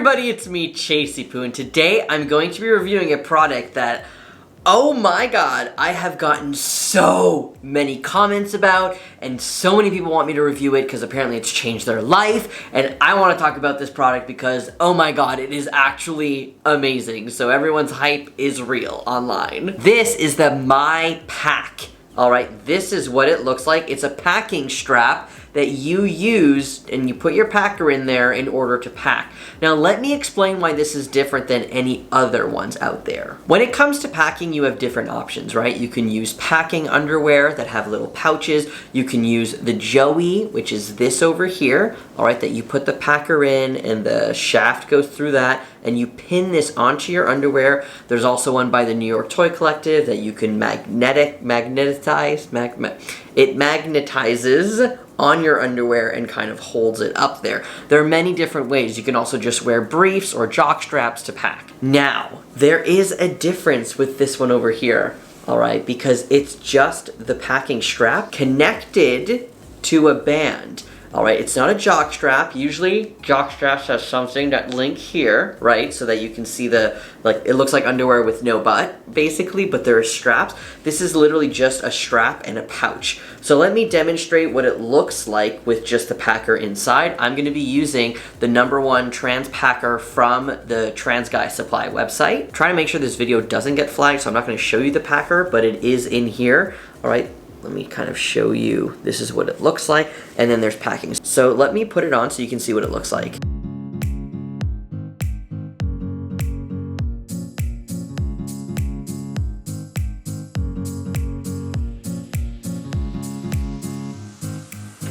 everybody, it's me, Chasey Poo, and today I'm going to be reviewing a product that, oh my god, I have gotten so many comments about, and so many people want me to review it because apparently it's changed their life, and I want to talk about this product because, oh my god, it is actually amazing. So everyone's hype is real online. This is the My Pack. Alright, this is what it looks like. It's a packing strap that you use and you put your packer in there in order to pack. Now let me explain why this is different than any other ones out there. When it comes to packing, you have different options, right? You can use packing underwear that have little pouches. You can use the Joey, which is this over here, alright, that you put the packer in and the shaft goes through that and you pin this onto your underwear. There's also one by the New York Toy Collective that you can magnetize. It magnetizes on your underwear and kind of holds it up there. There are many different ways. You can also just wear briefs or jock straps to pack. Now, there is a difference with this one over here, all right, because it's just the packing strap connected to a band. All right, it's not a jock strap. Usually jock straps have something that link here, right? So that you can see the, like, it looks like underwear with no butt, basically, but there are straps. This is literally just a strap and a pouch. So let me demonstrate what it looks like with just the packer inside. I'm gonna be using the #1 trans packer from the Trans Guy Supply website. Trying to make sure this video doesn't get flagged, so I'm not gonna show you the packer, but it is in here, all right? Let me kind of show you, this is what it looks like, and then there's packing. So let me put it on so you can see what it looks like.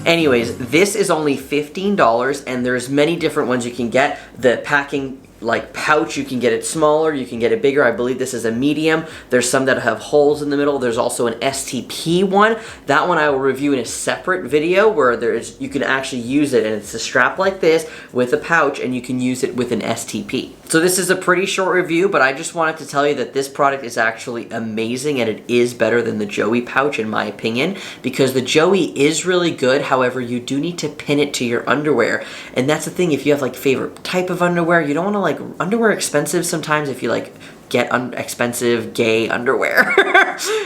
Anyways, this is only $15 and there's many different ones you can get. The packing like pouch, you can get it smaller, you can get it bigger. I believe this is a medium. There's some that have holes in the middle. There's also an STP one. That one I will review in a separate video where you can actually use it, and it's a strap like this with a pouch and you can use it with an STP. So this is a pretty short review, but I just wanted to tell you that this product is actually amazing and it is better than the Joey pouch in my opinion, because the Joey is really good. However, you do need to pin it to your underwear. And that's the thing, if you have like favorite type of underwear, you don't want to like underwear expensive sometimes if you like get expensive gay underwear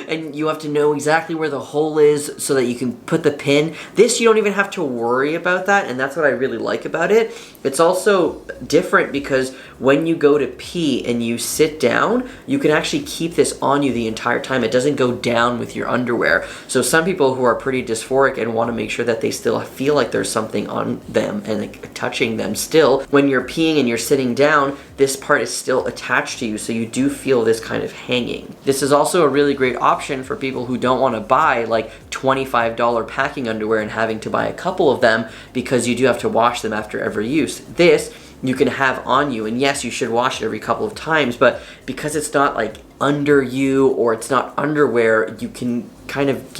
and you have to know exactly where the hole is so that you can put the pin. This, you don't even have to worry about that, and that's what I really like about it. It's also different because when you go to pee and you sit down, you can actually keep this on you the entire time. It doesn't go down with your underwear. So some people who are pretty dysphoric and want to make sure that they still feel like there's something on them and like touching them still, when you're peeing and you're sitting down, this part is still attached to you, so you do feel this kind of hanging. This is also a really great option for people who don't want to buy like $25 packing underwear and having to buy a couple of them because you do have to wash them after every use. This you can have on you, and yes, you should wash it every couple of times, but because it's not like under you or it's not underwear, you can kind of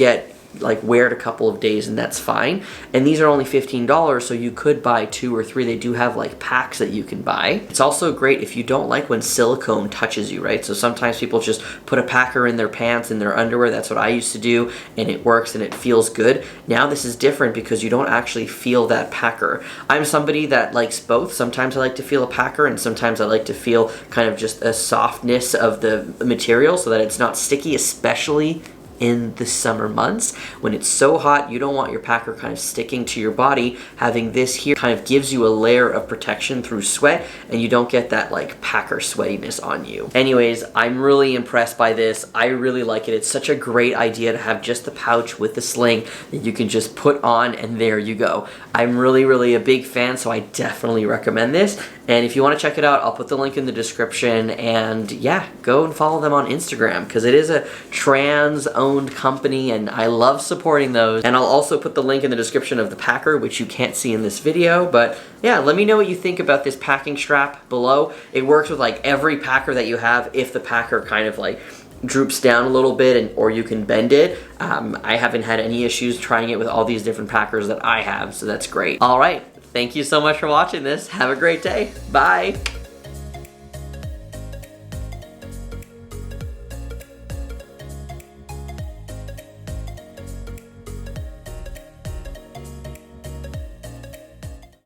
wear it a couple of days and that's fine. And these are only $15, so you could buy 2 or 3. They do have like packs that you can buy. It's also great if you don't like when silicone touches you, right? So sometimes people just put a packer in their pants, in their underwear. That's what I used to do, and it works and it feels good. Now this is different because you don't actually feel that packer. I'm somebody that likes both. Sometimes I like to feel a packer and sometimes I like to feel kind of just a softness of the material so that it's not sticky, especially in the summer months when it's so hot. You don't want your packer kind of sticking to your body. Having this here kind of gives you a layer of protection through sweat, and you don't get that like packer sweatiness on you. Anyways, I'm really impressed by this. I really like it. It's such a great idea to have just the pouch with the sling that you can just put on and there you go. I'm really a big fan, so I definitely recommend this. And if you want to check it out, I'll put the link in the description, and yeah, go and follow them on Instagram because it is a trans-owned company and I love supporting those. And I'll also put the link in the description of the packer, which you can't see in this video, but yeah, let me know what you think about this packing strap below. It works with like every packer that you have if the packer kind of like droops down a little bit or you can bend it. I haven't had any issues trying it with all these different packers that I have, so that's great. All right. Thank you so much for watching this. Have a great day. Bye.